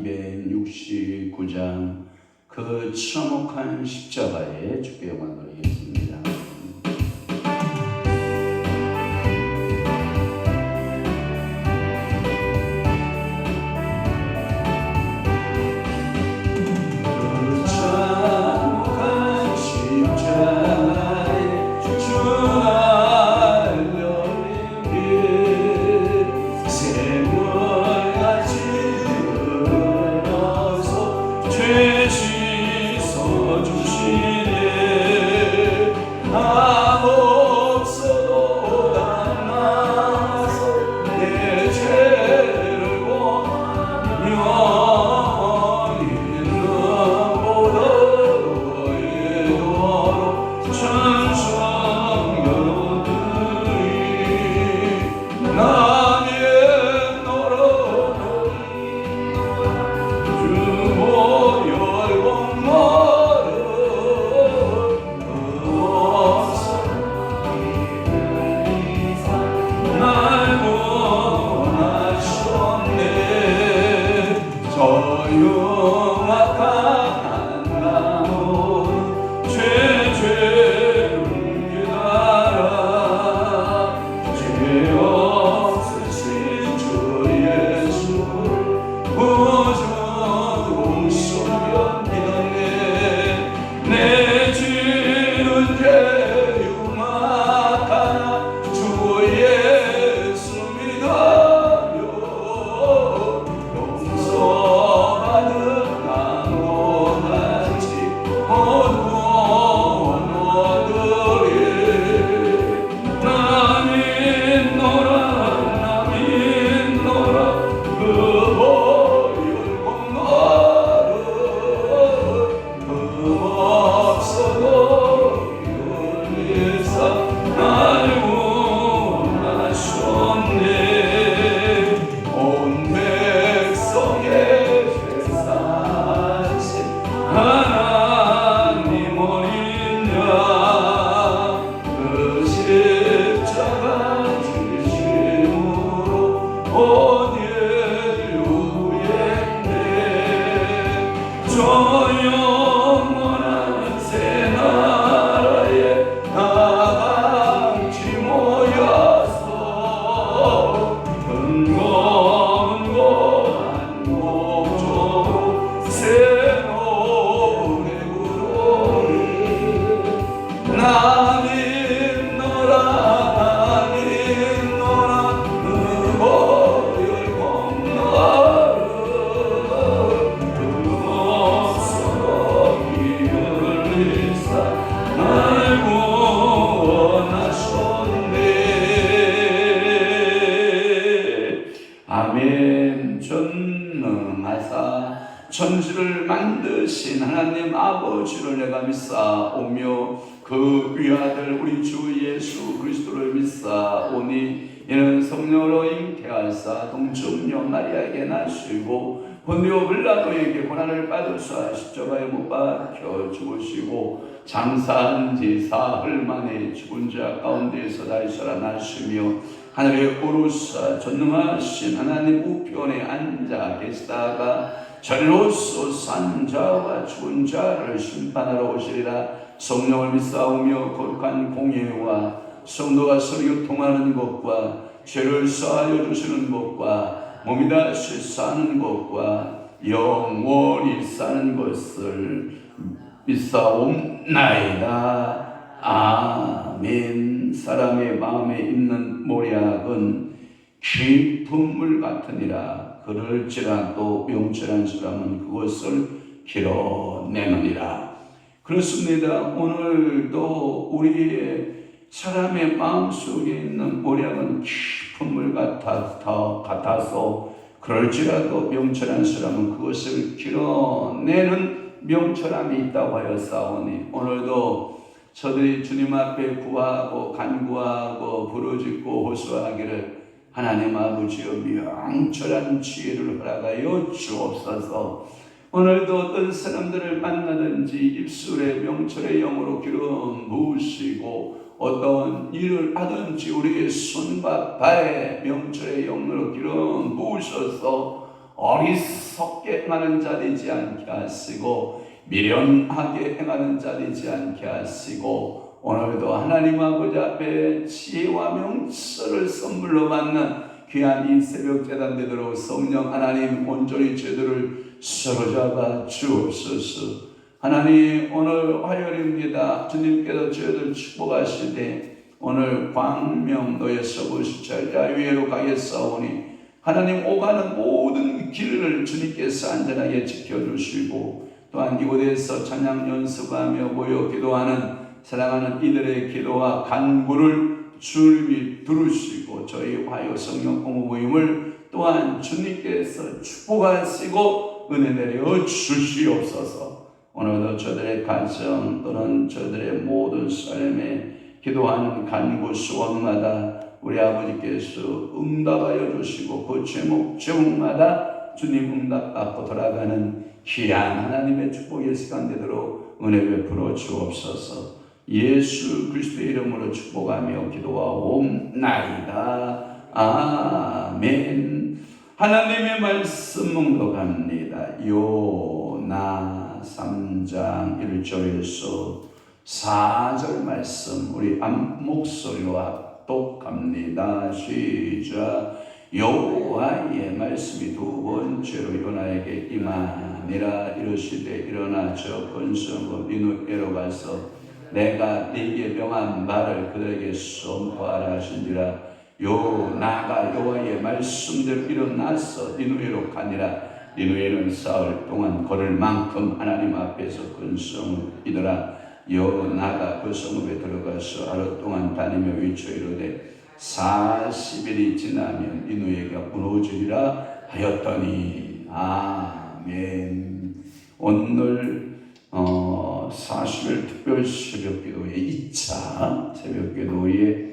269장 그 참혹한 십자가에 주께 영광 돌리겠습니다. 천지를 만드신 하나님 아버지를 내가 믿사오며 그 위아들 우리 주 예수 그리스도를 믿사오니 이는 성령으로 잉태하사 동정녀 마리아에게 나시고 본디오 빌라도에게 고난을 받으사 십자가에 못 박혀 죽으시고 장사한 지 사흘 만에 죽은 자 가운데서 다시 살아나시며 하늘에 오르사 전능하신 하나님 우편에 앉아 계시다가 전로서 산 자와 죽은 자를 심판하러 오시리라. 성령을 믿사오며 거룩한 공예와 성도가 서로 교통하는 것과 죄를 사하여 주시는 것과 몸이 다시 사는 것과 영원히 사는 것을 믿사옵나이다. 아멘. 사람의 마음에 있는 모략은 깊은 물 같으니라. 그럴지라도 명철한 사람은 그것을 길어내느니라. 그렇습니다. 오늘도 우리의 사람의 마음속에 있는 모략은 깊은 물 같아서 그럴지라도 명철한 사람은 그것을 길어내는 명철함이 있다고 하여 싸우니 오늘도 저들이 주님 앞에 구하고 간구하고 부르짖고 호소하기를 하나님 아버지여 명철한 지혜를 허락하여 주옵소서. 오늘도 어떤 사람들을 만나든지 입술에 명철의 영으로 기름 부으시고 어떤 일을 하든지 우리의 손과 발에 명철의 영으로 기름 부으셔서 어리석게 행하는 자 되지 않게 하시고 미련하게 행하는 자 되지 않게 하시고 오늘도 하나님 아버지 앞에 지혜와 명철을 선물로 받는 귀한 이 새벽 제단 되도록 성령 하나님 온전히 저들을 사로잡아 주옵소서. 하나님 오늘 화요일입니다. 주님께서 저희들 축복하실 때 오늘 광명노예 서부시찰 야유회로 가겠사오니 하나님 오가는 모든 길을 주님께서 안전하게 지켜주시고 또한 이곳에서 찬양 연습하며 모여 기도하는 사랑하는 이들의 기도와 간구를 주님이 들으시고 저희 화요 성령 공부 모임을 또한 주님께서 축복하시고 은혜 내려 주시옵소서. 오늘도 저들의 가정 또는 저들의 모든 삶에 기도하는 간구 소원마다 우리 아버지께서 응답하여 주시고 그 제목마다 주님 응답받고 돌아가는 귀한 하나님의 축복의 시간 되도록 은혜 베풀어 주옵소서. 예수 그리스도의 이름으로 축복하며 기도하옵나이다. 아멘. 하나님의 말씀 묵독합니다. 요나 3장 1절에서 4절 말씀 우리 목소리로 합독합니다. 시작. 여호와의 말씀이 두 번째로 요나에게 임하니라. 이르시되 일어나 저 근성읍 니느웨로 가서 내가 네게 명한 말을 그들에게 선포하라 하신지라. 요나가 여호와의 말씀대로 일어나서 니느웨로 가니라. 니느웨는 사흘 동안 걸을 만큼 하나님 앞에서 큰 성읍이더라. 요나가 그 성읍에 들어가서 하루 동안 다니며 외쳐 이르되 40일이 지나면 니느웨가 무너지리라 하였더니. 아멘. 오늘 40일 특별 새벽기도의 2차 새벽기도의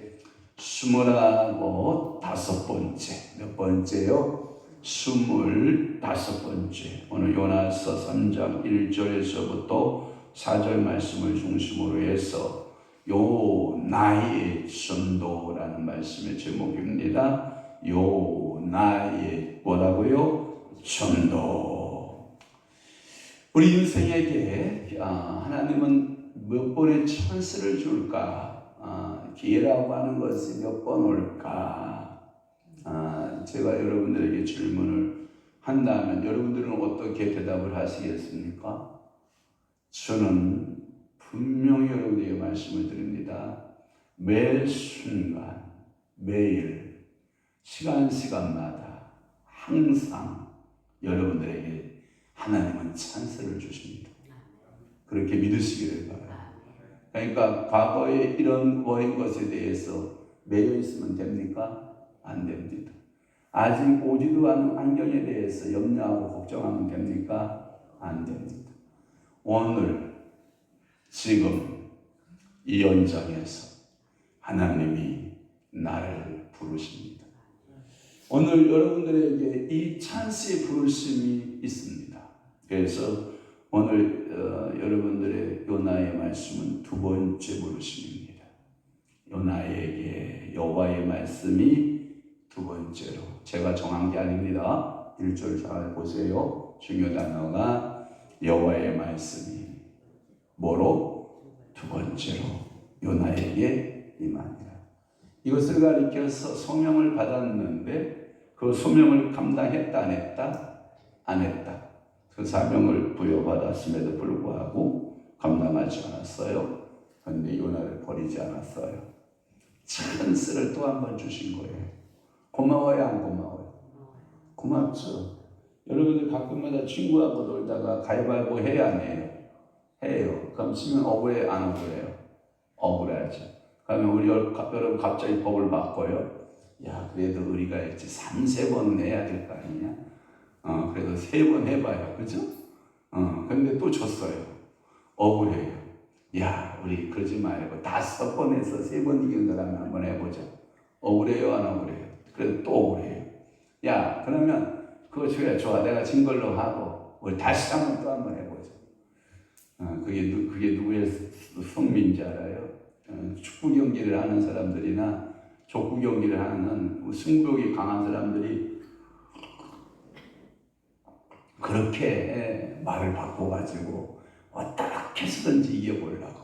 25번째 몇 번째요? 25번째. 오늘 요나서 3장 1절에서부터 4절 말씀을 중심으로 해서 요나의 전도라는 말씀의 제목입니다. 요나의 뭐라고요? 전도. 우리 인생에게 하나님은 몇 번의 찬스를 줄까? 기회라고 하는 것이 몇 번 올까? 제가 여러분들에게 질문을 한다면 여러분들은 어떻게 대답을 하시겠습니까? 저는 분명히 여러분에게 말씀을 드립니다. 매 순간, 매일, 시간마다 항상 여러분들에게 하나님은 찬스를 주십니다. 그렇게 믿으시기를 바랍니다. 그러니까 과거에 이런 것에 대해서 매여 있으면 됩니까? 안 됩니다. 아직 오지도 않은 환경에 대해서 염려하고 걱정하면 됩니까? 안 됩니다. 오늘 지금 이 현장에서 하나님이 나를 부르십니다. 오늘 여러분들에게 이 찬스의 부르심이 있습니다. 그래서 오늘 여러분들의 요나의 말씀은 두 번째 부르심입니다. 요나에게 여호와의 말씀이 두 번째로, 제가 정한 게 아닙니다. 1절 잘 보세요. 중요 단어가 여호와의 말씀이 뭐로? 두 번째로 요나에게 임하니라. 이것을 가리켜서 소명을 받았는데 그 소명을 감당했다 안 했다? 안 했다. 그 사명을 부여받았음에도 불구하고 감당하지 않았어요. 그런데 요나를 버리지 않았어요. 찬스를 또 한 번 주신 거예요. 고마워요, 안 고마워요? 고맙죠. 여러분들 가끔마다 친구하고 놀다가 가위바위보 해야 안 해요? 해요. 그럼 치면 억울해, 안 억울해요? 억울하죠. 그러면 우리 여러분 갑자기 법을 바꿔요. 야, 그래도 우리가 있지 3-4번은 해야 될 거 아니냐? 그래도 3번 해봐요. 그죠? 근데 또 졌어요. 억울해요. 야, 우리 그러지 말고 5번 해서 3번 이긴 사람을 한번 해보자. 억울해요, 안 억울해요? 그래도 또 억울해요. 야, 그러면 그거 좋아. 내가 진 걸로 하고 우리 다시 한번 해보자. 그게 누구의 성민인지 알아요? 축구 경기를 하는 사람들이나 족구 경기를 하는 승부욕이 강한 사람들이 그렇게 말을 바꿔가지고 어떻게 해서든지 이겨보려고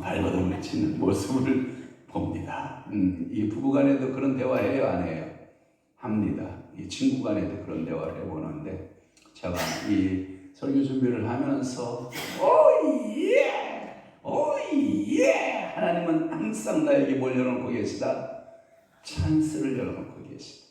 발버둥을 치는 모습을 봅니다. 이 부부간에도 그런 대화해요, 안 해요? 합니다. 이 친구간에도 그런 대화를 해보는데 제가 이 설교 준비를 하면서 오예! 오예! 하나님은 항상 나에게 뭘 열어놓고 계시다? 찬스를 열어놓고 계시다.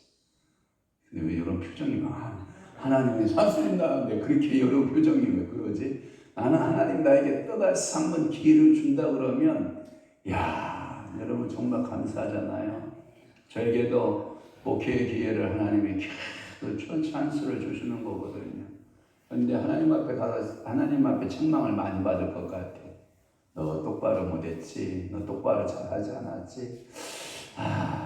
근데 왜 이런 표정이 막 하나님의 찬스를 나는데 그렇게 이런 표정이 왜 그러지? 나는 하나님 나에게 또다시 한 번 기회를 준다 그러면 야 여러분 정말 감사하잖아요. 저에게도 목회의 기회를 하나님이 계속 찬스를 주시는 거거든요. 그런데 하나님 앞에 가서 하나님 앞에 책망을 많이 받을 것 같아. 너 똑바로 못했지. 너 똑바로 잘하지 않았지.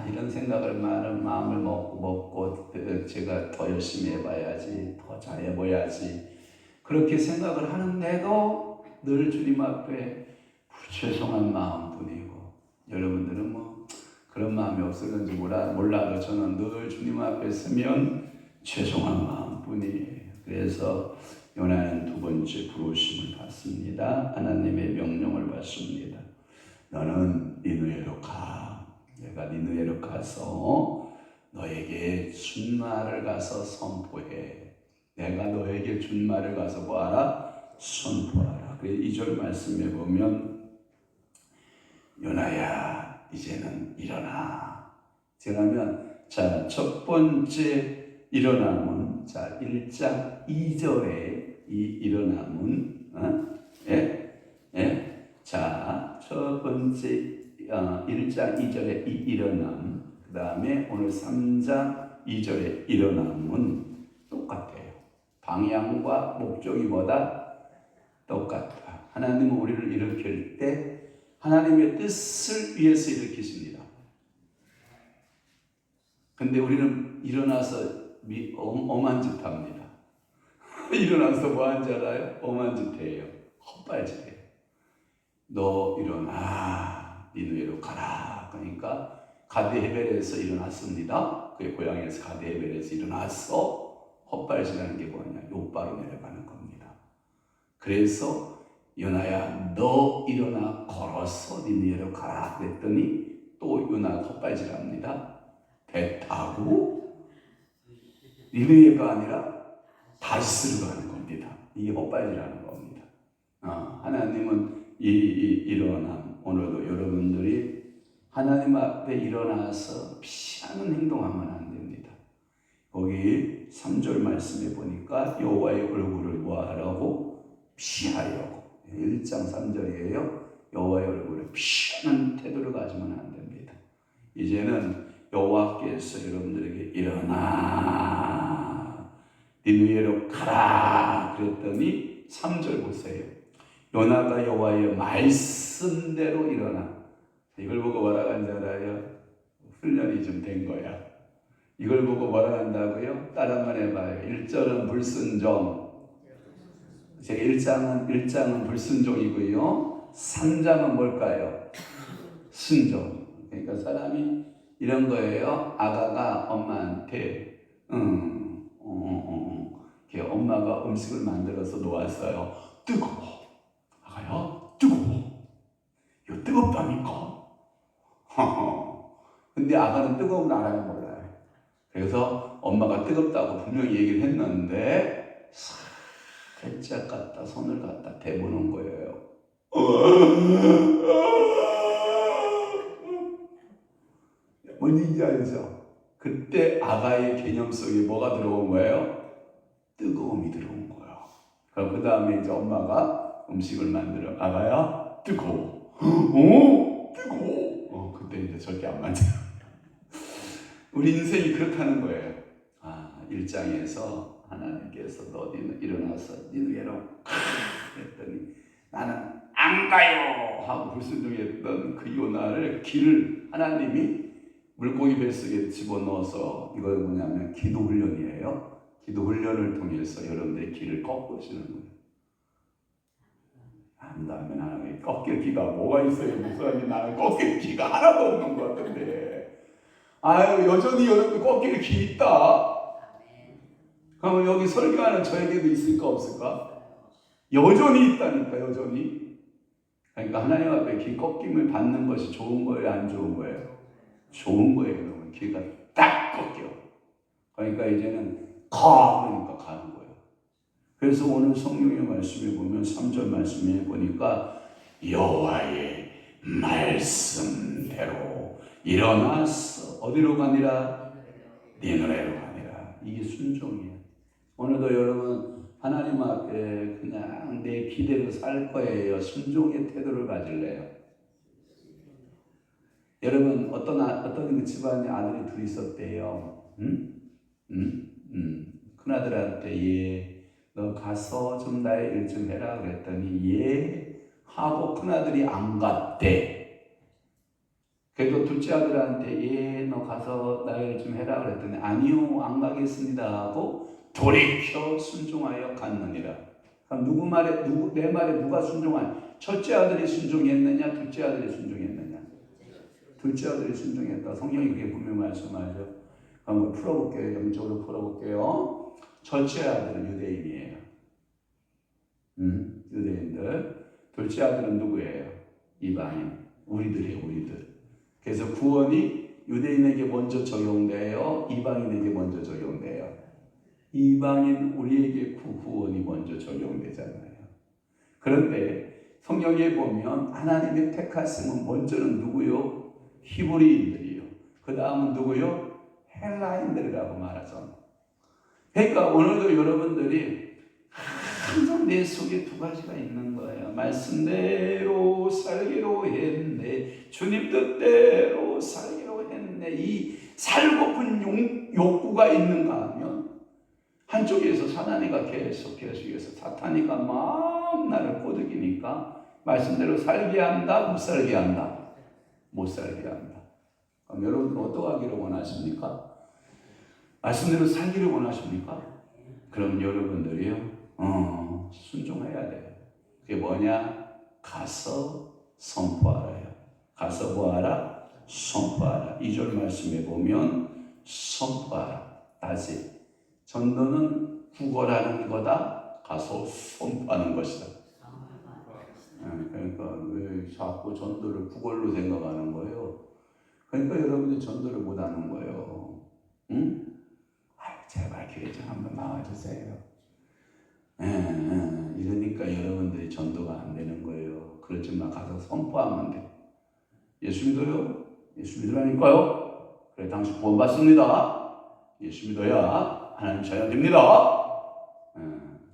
이런 생각을 마음을 먹고 제가 더 열심히 해봐야지. 더 잘해봐야지. 그렇게 생각을 하는데도 늘 주님 앞에 죄송한 마음뿐이고 여러분들은 뭐 그런 마음이 없었는지 몰라도 저는 늘 주님 앞에 서면 죄송한 마음뿐이에요. 그래서 요나는 두 번째 부르심을 받습니다. 하나님의 명령을 받습니다. 너는 니느웨로 가. 내가 니느웨로 가서 너에게 준 말을 가서 선포해. 내가 너에게 준 말을 가서 뭐하라? 선포하라. 그래서 2절 말씀에 보면 요나야 이제는 일어나. 그러면 자, 첫 번째 일어남은 자 1장 2절에 이 일어남은 자, 첫 번째 1장 2절에 이 일어남, 그 다음에 오늘 3장 2절에 일어남은 똑같아요. 방향과 목적이 뭐다? 똑같다. 하나님은 우리를 일으킬 때 하나님의 뜻을 위해서 일으키십니다. 근데 우리는 일어나서 엄한 짓 합니다. 일어나서 뭐 한 줄 알아요? 엄한 짓 해요. 헛발질해요. 너 일어나. 니느웨로 가라. 그러니까 가데헤벨에서 일어났습니다. 그의 고향에서 가데헤벨에서 일어났어. 헛발질하는 게 뭐냐? 요바로 내려가는 겁니다. 그래서 요나야 너 일어나 걸어서 니느웨로 가라 그랬더니 또 요나 헛발질합니다. 배 타고 니느웨가 아니라 다시스로 가는 겁니다. 이게 헛발질하는 겁니다. 하나님은 이 일어남, 오늘도 여러분들이 하나님 앞에 일어나서 피하는 행동하면 안 됩니다. 거기 3절 말씀에 보니까 여호와의 얼굴을 뭐하라고? 피하려고. 1장 3절이에요. 여호와의 얼굴을 피하는 태도를 가지면 안 됩니다. 이제는 여호와께서 여러분들에게 일어나 니느웨로 가라 그랬더니 3절 보세요. 요나가 여호와의 말씀대로 일어나. 이걸 보고 뭐라 한지 알아요? 훈련이 좀 된 거야. 이걸 보고 뭐라 한다고요? 따라 한번 해봐요. 1절은 불순종. 제가 1장은 불순종이고요. 3장은 뭘까요? 순종. 그러니까 사람이 이런 거예요. 아가가 엄마한테 엄마가 음식을 만들어서 놓았어요. 뜨거워. 아가야 뜨거워. 이거 뜨겁다니까. 근데 아가는 뜨거움을 알아요 몰라요. 그래서 엄마가 뜨겁다고 분명히 얘기를 했는데 살짝 갖다 손을 갖다 대보는 거예요. 뭔지 알죠? 그때 아가의 개념 속에 뭐가 들어온 거예요? 뜨거움이 들어온 거예요. 그럼 그 다음에 이제 엄마가 음식을 만들어. 아가야 뜨거워. 뜨거워. 그때 이제 절대 안 만져요. 우리 인생이 그렇다는 거예요. 1장에서 하나님께서 너 일어나서 니느웨로 했더니 나는 안 가요 하고 불순종했던 그 요나를 길을 하나님이 물고기 뱃속에 집어넣어서 이거 뭐냐면 기도 훈련이에요. 기도 훈련을 통해서 여러분들의 길을 꺾으시는 거예요. 안다면 하나님의 꺾일 기가 뭐가 있어요? 목사님 나는 꺾일 기가 하나도 없는 것 같은데. 여전히 여러분 꺾일 기 있다. 그러면 여기 설교하는 저에게도 있을까 없을까? 여전히 있다니까, 여전히. 그러니까 하나님 앞에 귀 꺾임을 받는 것이 좋은 거예요, 안 좋은 거예요? 좋은 거예요. 그러면 귀가 딱 꺾여. 그러니까 이제는 그러니까 가는 거예요. 그래서 오늘 성령의 말씀에 보면 3절 말씀에 보니까 여호와의 말씀대로 일어나서 어디로 가니라? 네 노래로 가니라. 이게 순종이에요. 오늘도 여러분 하나님 앞에 그냥 내 기대로 살 거예요. 순종의 태도를 가질래요. 여러분 어떤 집안에 아들이 둘이 있었대요. 큰아들한테 너 가서 좀 나의 일 좀 해라 그랬더니 하고 큰아들이 안 갔대. 그래도 둘째 아들한테 너 가서 나의 일 좀 해라 그랬더니 아니요 안 가겠습니다 하고 돌이켜 순종하여 갔느니라. 그럼 내 말에 누가 순종하냐? 첫째 아들이 순종했느냐? 둘째 아들이 순종했느냐? 둘째 아들이 순종했다. 성경이 그렇게 분명히 말씀하죠. 한번 풀어볼게요. 영적으로 풀어볼게요. 첫째 아들은 유대인이에요. 유대인들. 둘째 아들은 누구예요? 이방인. 우리들이에요, 우리들. 그래서 구원이 유대인에게 먼저 적용돼요? 이방인에게 먼저 적용돼요? 이방인 우리에게 구원이 먼저 적용되잖아요. 그런데 성경에 보면 하나님의 택하심은 먼저는 누구요? 히브리인들이요. 그 다음은 누구요? 헬라인들이라고 말하죠. 그러니까 오늘도 여러분들이 항상 내 속에 두 가지가 있는 거예요. 말씀대로 살기로 했네. 주님 뜻대로 살기로 했네. 이 살고픈 욕구가 있는가 하면 한쪽에서 사단이가 계속해서 사탄이가 막 나를 꼬드기니까 말씀대로 살게 한다, 못 살게 한다? 못 살게 한다. 그럼 여러분은 어떻게 하기를 원하십니까? 말씀대로 살기를 원하십니까? 그럼 여러분들이요, 순종해야 돼요. 그게 뭐냐? 가서 선포하라요. 가서 뭐하라? 선포하라. 2절 말씀에 보면 선포하라. 다시. 전도는 구걸하는 거다. 가서 선포하는 것이다. 그러니까 왜 자꾸 전도를 구걸로 생각하는 거예요? 그러니까 여러분이 전도를 못하는 거예요. 응? 제발 교회 좀 한번 나와주세요. 이러니까 여러분들이 전도가 안 되는 거예요. 그렇지만 가서 선포하면 돼. 예수 믿어요? 예수 믿으라니까요? 그래 당신 구원 받습니다. 예수 믿어야 하나님 자녀 됩니다.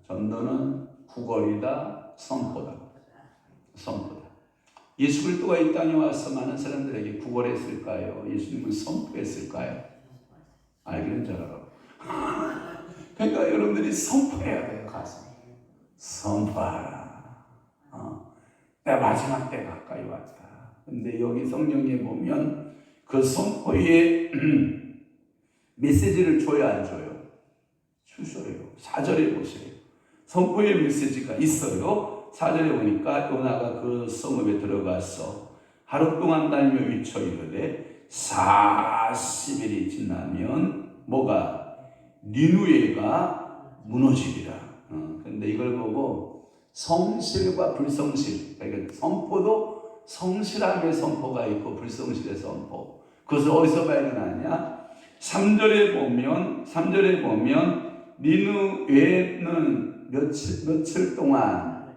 전도는 구걸이다, 선포다. 선포다. 예수 그리스도가 이 땅에 와서 많은 사람들에게 구걸했을까요? 예수님은 선포했을까요? 알기는 잘하라고. 그러니까 여러분들이 선포해야 돼요. 가서 선포하라. 내 마지막 때 가까이 왔다. 근데 여기 성경에 보면 그 선포의 메시지를 줘야 안 줘요? 주셔요. 4절에 보세요. 선포의 메시지가 있어요. 4절에 보니까 요나가 그 성읍에 들어가서 하루 동안 다니며 외쳐 이르되 40일이 지나면 뭐가? 니누에가 무너지리라. 근데 이걸 보고 성실과 불성실, 그러니까 선포도 성실함의 선포가 있고 불성실의 선포. 그것을 어디서 발견하냐? 3절에 보면 니누에는 며칠 동안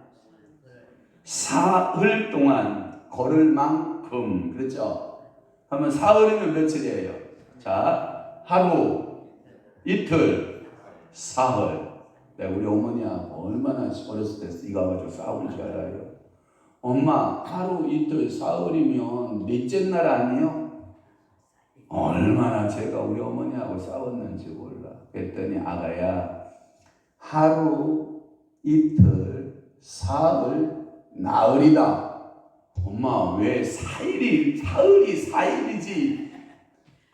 사흘 동안 걸을 만큼, 그렇죠? 그러면 사흘이면 며칠이에요? 자, 하루, 이틀, 사흘. 우리 어머니하고 얼마나 어렸을 때 이거 가지고 싸운 줄 알아요? 엄마, 하루, 이틀, 사흘이면 넷째 날 아니에요? 얼마나 제가 우리 어머니하고 싸웠는지 몰라. 그랬더니 아가야, 하루, 이틀, 사흘, 나흘이다. 엄마, 왜 사흘이 사흘이지?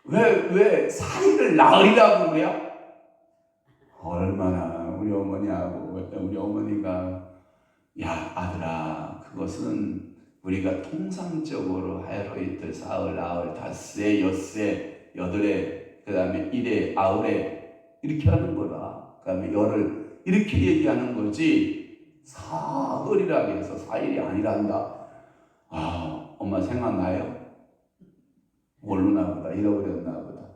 왜 사흘을 나흘이라고 그래요? 얼마나 우리 어머니가 야 아들아, 그것은 우리가 통상적으로 하루, 이틀, 사흘, 나흘, 닷새, 엿새, 여덟에, 그 다음에 일에, 아흘에 이렇게 하는 거다. 그 다음에 열흘 이렇게 얘기하는 거지 사흘이라고 해서 4일이 아니란다. 엄마 생각나요? 모르나 보다. 잃어버렸나 보다.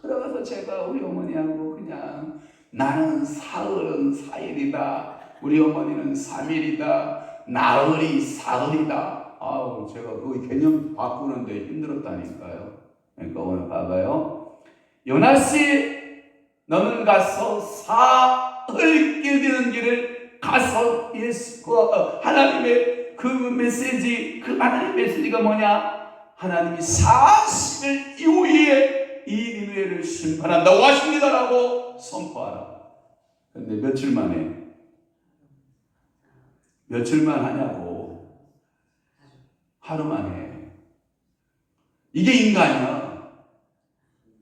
그래서 제가 우리 어머니하고 그냥 나는 사흘은 4일이다. 우리 어머니는 3일이다. 나흘이 사흘이다. 제가 그 개념 바꾸는데 힘들었다니까요. 그러니까 오늘 봐봐요. 요나씨, 너는 가서 사흘 깨지는 길을 가서 하나님의 그 메시지, 그 하나님의 메시지가 뭐냐? 하나님이 40일 이후에 이 니느웨를 심판한다고 하십니다라고 선포하라. 근데 며칠만 하냐고. 하루만 해. 이게 인간이야.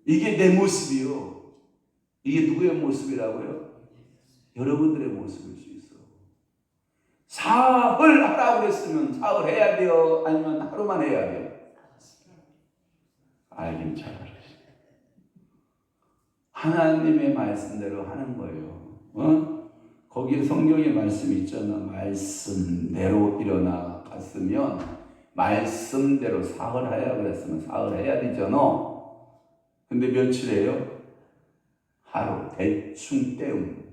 이게 내 모습이요. 이게 누구의 모습이라고요? 여러분들의 모습일 수 있어. 사흘 하라고 그랬으면 사흘 해야 돼요? 아니면 하루만 해야 돼요? 알긴 잘 알아요. 하나님의 말씀대로 하는 거예요. 거기에 성경의 말씀이 있잖아. 말씀대로 일어나 갔으면 말씀대로 사흘 하라 그랬으면 사흘 해야 되잖아. 근데 며칠 해요? 하루. 대충 때움.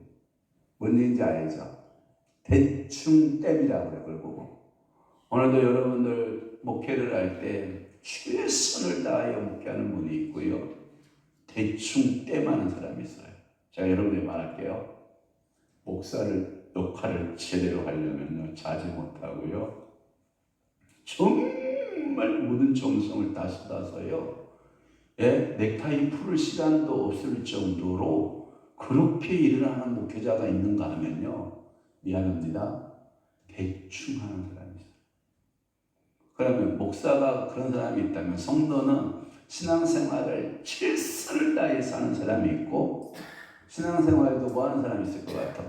뭔 얘기인지 알죠? 대충 땜이라고 그래. 그걸 보고 오늘도 여러분들 목회를 할 때 최선을 다하여 목회하는 분이 있고요, 대충 땜하는 사람이 있어요. 제가 여러분에게 말할게요. 목사를 역할을 제대로 하려면요, 자지 못하고요, 정말 모든 정성을 다 쏟아서요, 넥타이 풀을 시간도 없을 정도로 그렇게 일을 하는 목회자가 있는가 하면요, 미안합니다, 대충 하는 사람이 있어요. 그러면 목사가 그런 사람이 있다면 성도는 신앙생활을 최선을 다해서 하는 사람이 있고, 신앙생활도 뭐 하는 사람이 있을 것 같아?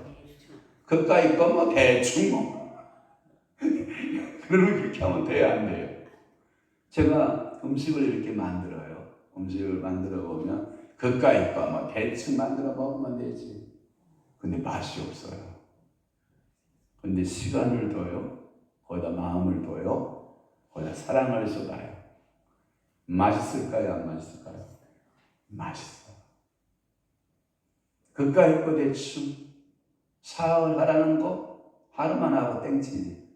그까이 거 뭐 대충 뭐 그렇게 하면 돼야 안 돼요. 제가 음식을 이렇게 만들어요. 음식을 만들어 보면 그까이 거 뭐 대충 만들어 먹으면 되지. 근데 맛이 없어요. 근데 시간을 둬요. 거기다 마음을 둬요. 거기다 사랑을 쏟아요. 맛있을까요? 안 맛있을까요? 맛있어요. 그까이 거 대충 사흘 하라는 거 하루만 하고 땡치지.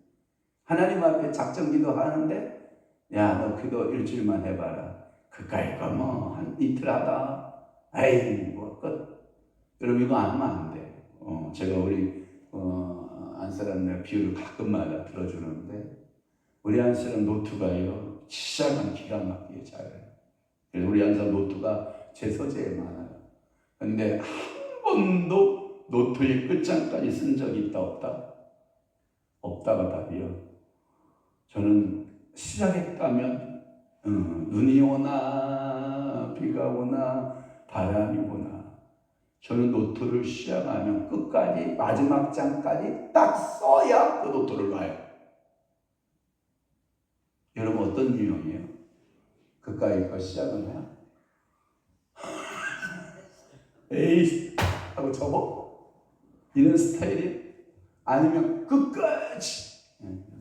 하나님 앞에 작정기도 하는데, 야, 너 기도 일주일만 해봐라. 그까이 거 뭐 한 이틀 하다. 에이, 뭐 끝. 여러분 이거 안 하면 안 돼. 제가 우리 안사람 비유를 가끔마다 들어주는데, 우리 안사람 노트가요, 시작은 기가 막히게 잘해요. 그래서 우리 안사람 노트가 제 서재에 많아요. 근데 한 번도 노트의 끝장까지 쓴 적이 있다 없다? 없다가 답이요. 저는 시작했다면 눈이 오나 비가 오나 바람이 오나 저는 노트를 시작하면 끝까지 마지막 장까지 딱 써야 그 노트를 놔요. 여러분 어떤 유형이에요? 그까이 거 시작은 해요? 에이 하고 접어? 이런 스타일이 아니면 끝까지.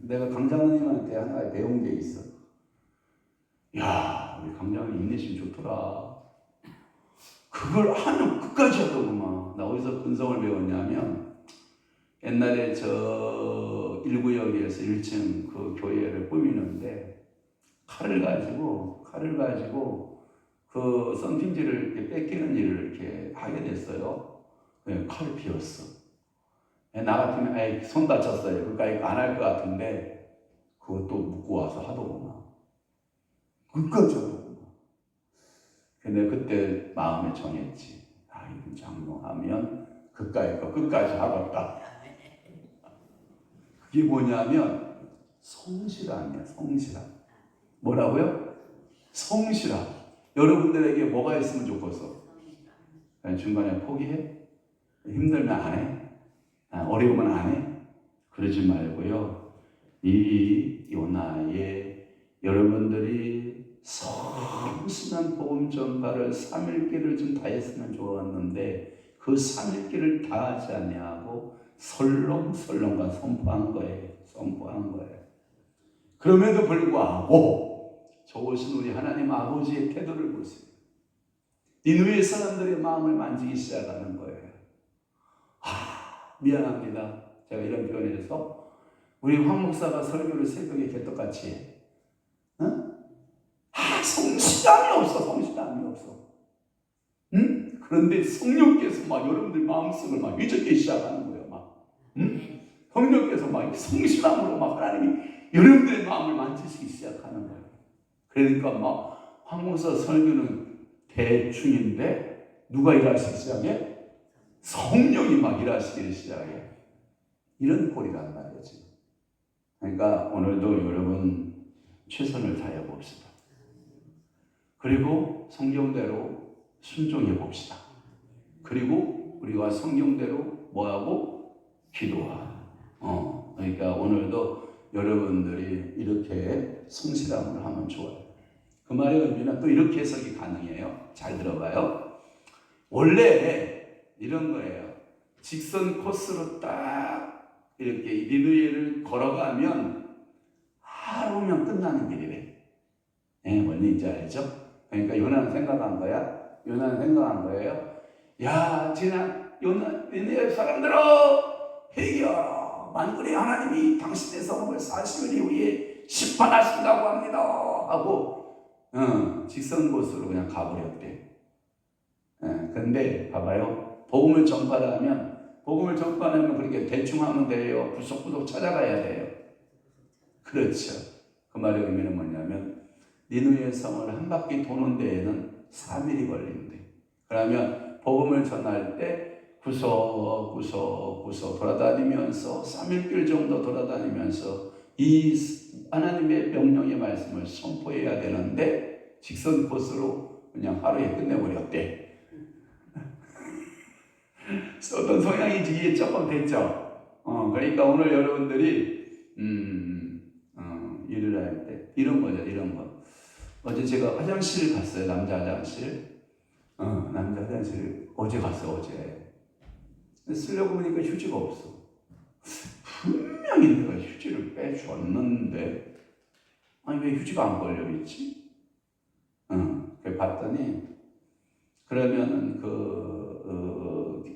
내가 강장로님한테 하나 배운 게 있어. 야, 우리 강장로님 인내심 좋더라. 그걸 하면 끝까지 하더구만. 나 어디서 근성을 배웠냐면, 옛날에 저 1구역에서 1층 그 교회를 꾸미는데 칼을 가지고 그 썬팅지를 이렇게 뺏기는 일을 이렇게 하게 됐어요. 칼을 비웠어. 나 같으면 손 다쳤어요. 그러니까 안 할 것 같은데 그것도 묻고 와서 하더구만. 끝까지 하더구만. 근데 그때 마음에 정했지. 이분 장로하면 그까이 거 끝까지 하겠다. 그게 뭐냐면 성실함이야. 성실함. 뭐라고요? 성실함. 여러분들에게 뭐가 있으면 좋겠어? 중간에 포기해? 힘들면 안 해? 어려우면 안 해? 그러지 말고요. 이 요나의 여러분들이 성실한 복음 전파를 3일기를 좀 다 했으면 좋았는데 그 삼일기를 다하지 아니하고 설렁설렁과 선포한 거예요. 선포한 거예요. 그럼에도 불구하고 좋으신 우리 하나님 아버지의 태도를 보세요. 니느웨 사람들의 마음을 만지기 시작하는 거예요. 미안합니다. 제가 이런 표현을 해서 우리 황 목사가 설교를 새벽에 개떡같이 해. 성실함이 없어. 성실함이 없어. 응? 그런데 성령께서 막 여러분들 마음속을 막 위적기 시작하는 거예요. 막. 응? 성령께서 막 성실함으로 막 하나님이 여러분들의 마음을 만지시기 시작하는 거예요. 그러니까 막 황 목사 설교는 대충인데 누가 일하시기 시작해? 성령이 막 일하시기 시작해. 이런 꼴이란 말이지. 그러니까 오늘도 여러분 최선을 다해 봅시다. 그리고 성경대로 순종해 봅시다. 그리고 우리가 성경대로 뭐하고? 기도하고. 그러니까 오늘도 여러분들이 이렇게 성실함을 하면 좋아요. 그 말의 의미는 또 이렇게 해석이 가능해요. 잘 들어봐요. 원래 이런 거예요. 직선 코스로 딱 이렇게 니느웨를 걸어가면 하루면 끝나는 길이래. 네, 뭔지 알죠? 그러니까 요나는 생각한 거야. 요나는 생각한 거예요. 야, 지난 니느웨 사람들아, 회개하라. 만군의 하나님이 당신의 성읍을 40일 이후에 심판하신다고 합니다. 하고 직선 코스로 그냥 가버렸대. 근데 봐봐요. 복음을 전파하면 그렇게 대충 하면 돼요. 구석구석 찾아가야 돼요. 그렇죠. 그 말의 의미는 뭐냐면 니느웨 성을 한 바퀴 도는 데에는 3일이 걸린대. 그러면 복음을 전할 때 구석구석 돌아다니면서 3일길 정도 돌아다니면서 이 하나님의 명령의 말씀을 선포해야 되는데 직선 코스로 그냥 하루에 끝내버렸대. 어떤 성향인지 이해 조금 됐죠? 그러니까 오늘 여러분들이 일을 할 때 이런 거죠. 이런 거. 어제 제가 화장실 갔어요. 남자 화장실. 남자 화장실 어제 갔어요. 어제. 쓰려고 보니까 휴지가 없어. 분명히 내가 휴지를 빼줬는데 아니 왜 휴지가 안 걸려있지? 그래 봤더니 그러면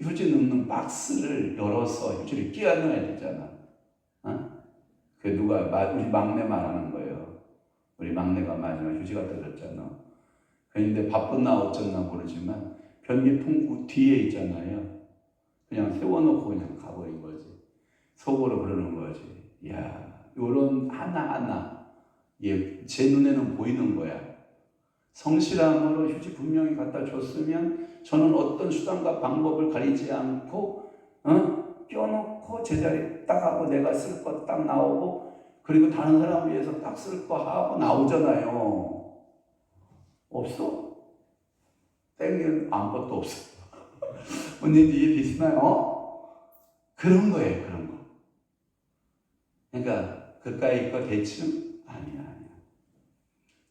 휴지 넣는 박스를 열어서 휴지를 끼워 넣어야 되잖아. 그 우리 막내 말하는 거예요. 우리 막내가 마지막 휴지가 떨어졌잖아. 그런데 바쁘나 어쩌나 모르지만 변기통 뒤에 있잖아요. 그냥 세워놓고 그냥 가버린 거지. 속으로 그러는 거지. 야, 요런 하나하나 제 눈에는 보이는 거야. 성실함으로 휴지 분명히 갖다 줬으면 저는 어떤 수단과 방법을 가리지 않고 껴놓고 제자리에 딱 하고 내가 쓸 거 딱 나오고 그리고 다른 사람을 위해서 딱 쓸 거 하고 나오잖아요. 없어? 땡기는 아무것도 없어. 뭔지 이해되시나요? 그런 거예요. 그런 거. 그러니까 그까이 거 대충? 아니야.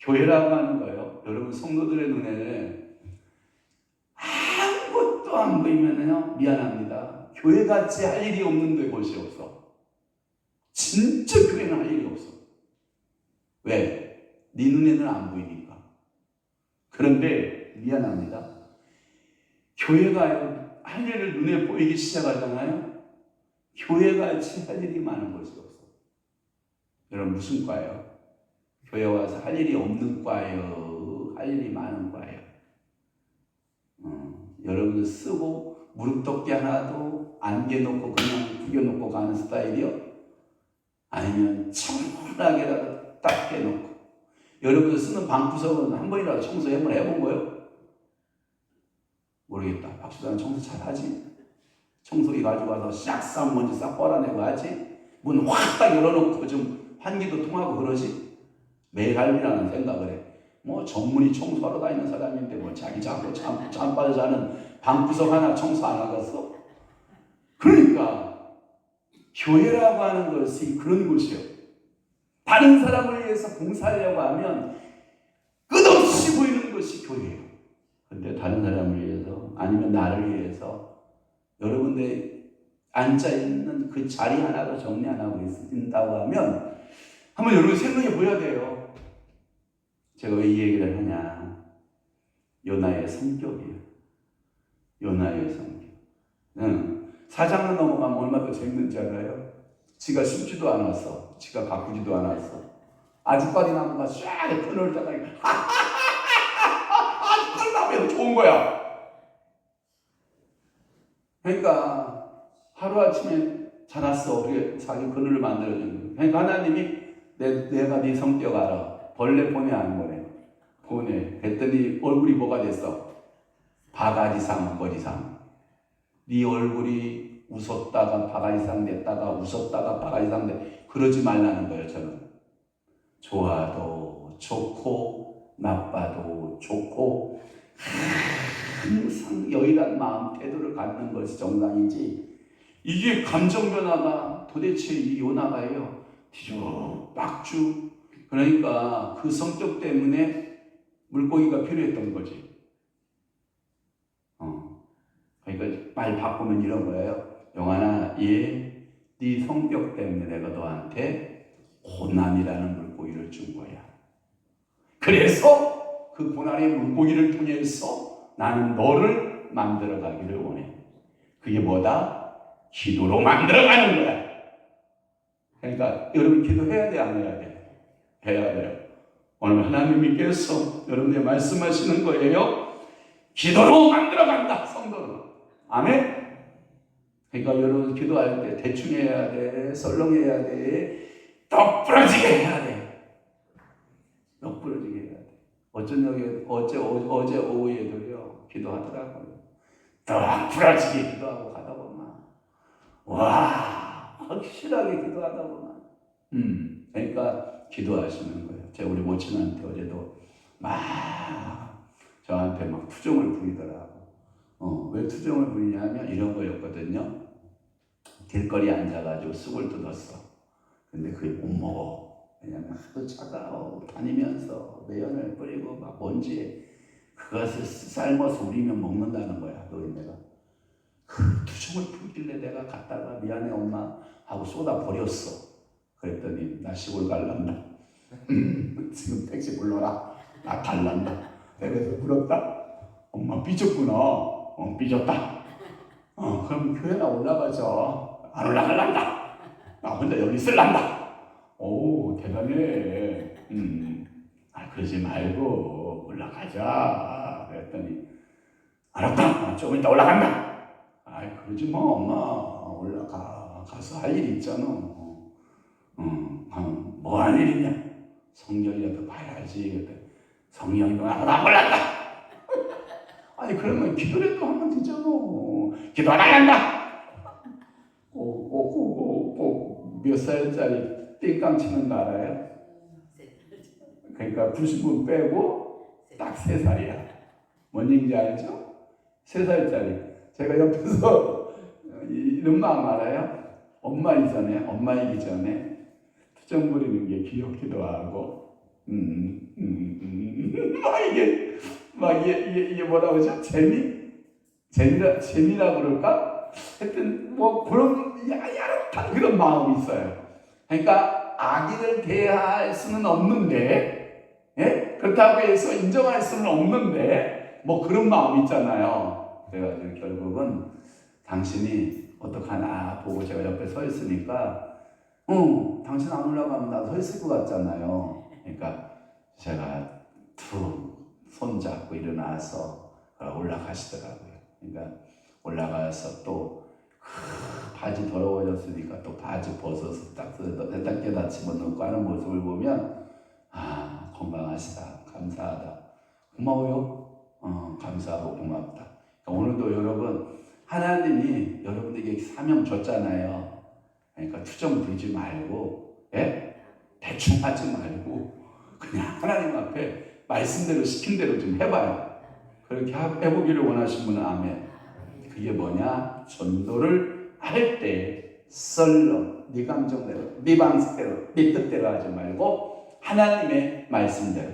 교회라고 하는 거예요. 여러분 성도들의 눈에는 아무것도 안 보이면요 미안합니다. 교회같이 할 일이 없는데 곳이 없어. 진짜 교회는 할 일이 없어. 왜? 네 눈에는 안 보이니까. 그런데 미안합니다. 교회가 할 일을 눈에 보이기 시작하잖아요. 교회같이 할 일이 많은 곳이 없어. 여러분 무슨 과예요? 교회 와서 할 일이 없는 과예요? 할 일이 많은 과예요? 여러분들 쓰고 무릎덮개 하나도 안 개놓고 그냥 구겨놓고 가는 스타일이요? 아니면 청순하게라도 딱 개놓고. 여러분들 쓰는 방구석은 한 번이라도 청소 한번 해본 거예요? 모르겠다. 박수자는 청소 잘하지? 청소기 가지고 와서 싹 먼지 싹 빨아내고 하지? 문 확 딱 열어놓고 좀 환기도 통하고 그러지? 매일 할 일이라는 생각을 해. 뭐 전문이 청소하러 다니는 사람인데 뭐 자기 잠바를 자는 방구석 하나 청소 안 하겠어? 그러니까 교회라고 하는 것이 그런 곳이요. 다른 사람을 위해서 봉사하려고 하면 끝없이 보이는 것이 교회예요. 근데 다른 사람을 위해서 아니면 나를 위해서 여러분들 앉아있는 그 자리 하나도 정리 안 하고 있다고 하면 한번 여러분 생각해 보셔야 돼요. 제가 왜 이 얘기를 하냐. 요나의 성격이에요. 요나의 성격. 4장을 넘어가면 얼마나 더 재밌는지 알아요? 지가 심지도 않았어. 지가 가꾸지도 않았어. 아주까리 나무가 쫙 그늘 따다가 아주까리 나무에서 좋은 거야. 그러니까 하루아침에 자랐어. 우리 자기 그늘을 만들어준 거야. 그러니까 하나님이 내가 네 성격 알아. 벌레 보내 안 보내? 보내. 그랬더니 얼굴이 뭐가 됐어? 바가지상 머리상. 네 얼굴이 웃었다가 바가지상 됐다가 웃었다가 바가지상 돼. 그러지 말라는 거예요. 저는 좋아도 좋고 나빠도 좋고 항상 여일한 마음 태도를 갖는 것이 정상이지. 이게 감정 변화가 도대체 이 요나가요 뒤죽박죽. 그러니까 그 성격 때문에 물고기가 필요했던 거지. 그러니까 말 바꾸면 이런 거예요. 영환아, 네 성격 때문에 내가 너한테 고난이라는 물고기를 준 거야. 그래서 그 고난의 물고기를 통해서 나는 너를 만들어 가기를 원해. 그게 뭐다? 기도로 만들어 가는 거야. 그러니까 여러분 기도해야 돼, 안 해야 돼? 해야 돼요. 오늘 하나님께서 여러분에게 말씀하시는 거예요. 기도로 만들어 간다, 성도는. 아멘? 그러니까 여러분 기도할 때 대충 해야 돼, 썰렁해야 돼, 떡 부러지게 해야 돼. 떡 부러지게 해야 돼. 어제 오후에도요, 기도하더라고요. 떡 부러지게 기도하고 가다 보면, 와, 확실하게 기도하다 보면, 그러니까 기도하시는 거예요. 제가 우리 모친한테 어제도 저한테 막 투정을 부리더라고. 왜 투정을 부리냐면 이런 거였거든요. 길거리에 앉아가지고 쑥을 뜯었어. 근데 그게 못 먹어. 왜냐면 하도 차가워. 다니면서 매연을 뿌리고 막 먼지에 그것을 삶아서 우리면 먹는다는 거야. 노인네가. 그 투정을 부리길래 내가 갔다가 미안해 엄마 하고 쏟아 버렸어. 그랬더니 나 시골 갈란다. 지금 택시 불러라. 나 갈란다. 내가 불렀다. 엄마 삐졌구나. 삐졌다. 그럼 교회나 올라가자. 안 올라갈란다. 나 혼자 여기 있을란다. 오, 대단해. 그러지 말고 올라가자. 그랬더니 알았다. 좀 이따 올라간다. 그러지 마, 엄마. 올라가. 가서 할 일 있잖아. 뭐 할 일이냐? 성경이라도 봐야지. 성경이도 나 몰랐다. 아니 그러면 기도라도 하면 되잖아. 기도 안 한다. 몇 살짜리 띵깡 치는 거 알아요? 그러니까 90분 빼고 딱 3살이야. 뭔 얘기인지 알죠? 3살짜리. 제가 옆에서 이런 마음 알아요? 엄마이기 전에 투정 부리는 게 귀엽기도 하고 이게 뭐라고 하죠? 재미라 그럴까? 하여튼 뭐 그런 야릇한 그런 마음이 있어요. 그러니까 아기를 대할 수는 없는데, 예? 그렇다고 해서 인정할 수는 없는데 뭐 그런 마음이 있잖아요. 그래가지고 결국은 당신이 어떡하나 보고 제가 옆에 서 있으니까 당신 안 올라가면 나도 서 있을 것 같잖아요. 그러니까 제가 손 잡고 일어나서 올라가시더라고요. 그러니까 올라가서 또 바지 더러워졌으니까 또 바지 벗어서 딱 세탁기에다 집어넣고 하는 모습을 보면 건강하시다, 감사하다, 고마워요. 감사하고 고맙다. 그러니까 오늘도 여러분 하나님이 여러분에게 사명 줬잖아요. 그러니까 투정 부리지 말고, 예? 대충 하지 말고 그냥 하나님 앞에 말씀대로 시킨 대로 좀 해봐요. 그렇게 해보기를 원하신 분은 아멘. 그게 뭐냐? 전도를 할 때 썰렁, 네 감정대로, 네 방식대로, 네 뜻대로 하지 말고 하나님의 말씀대로.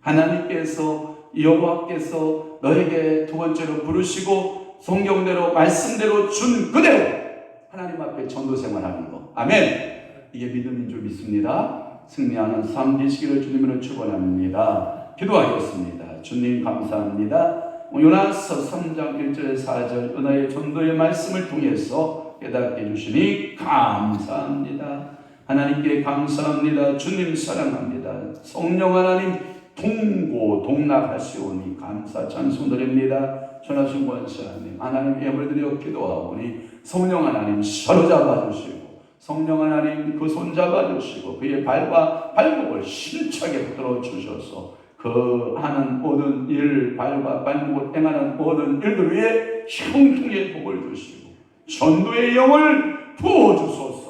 하나님께서 여호와께서 너에게 두 번째로 부르시고 성경대로 말씀대로 준 그대로 하나님 앞에 전도 생활하는 거. 아멘. 이게 믿음인 줄 믿습니다. 승리하는 삶 되시기를 주님으로 축원합니다. 기도하겠습니다. 주님 감사합니다. 요나서 3장 1절 4절 은혜의 전도의 말씀을 통해서 깨닫게 해주시니 감사합니다. 하나님께 감사합니다. 주님 사랑합니다. 성령 하나님 동고동락하시오니 감사 찬송드립니다. 전하신 권사님 하나님 예물드려 기도하오니 성령 하나님 사로잡아 주시고 성령 하나님 그 손 잡아주시고 그의 발과 발목을 힘차게 붙들어 주셔서 그 하는 모든 일 발과 발목을 행하는 모든 일들 위에 형통의 복을 주시고 전도의 영을 부어주소서.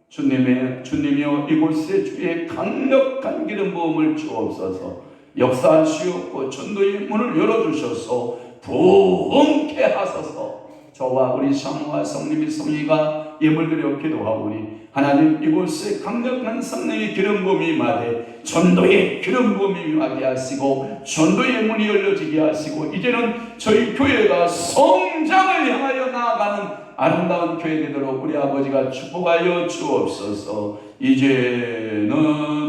주님이여 이곳에 주의 강력한 기름 부음을 주옵소서. 역사하시옵고 전도의 문을 열어주셔서 부흥케 하소서. 저와 우리 성모와 성님이 성희가 예물드려 기도하오니 하나님 이곳에 강력한 성령의 기름 부음이 임하되 전도의 기름 부음이 임하게 하시고 전도의 문이 열려지게 하시고 이제는 저희 교회가 성장을 향하여 나아가는 아름다운 교회 되도록 우리 아버지가 축복하여 주옵소서. 이제는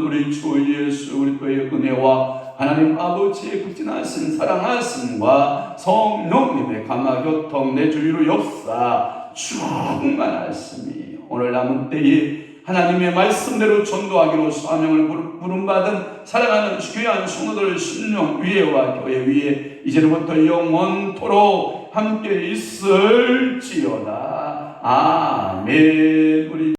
우리 주 예수 그리스도의 은혜와 하나님 아버지의 극진하신 사랑하심과 성령님의 감화교통 내 주위로 역사 충만하심이 오늘 남은 때에 하나님의 말씀대로 전도하기로 사명을 부름받은 사랑하는 귀한 성도들 신령 위에와 교회 위에 이제부터 영원토록 함께 있을지어다. 아멘. 우리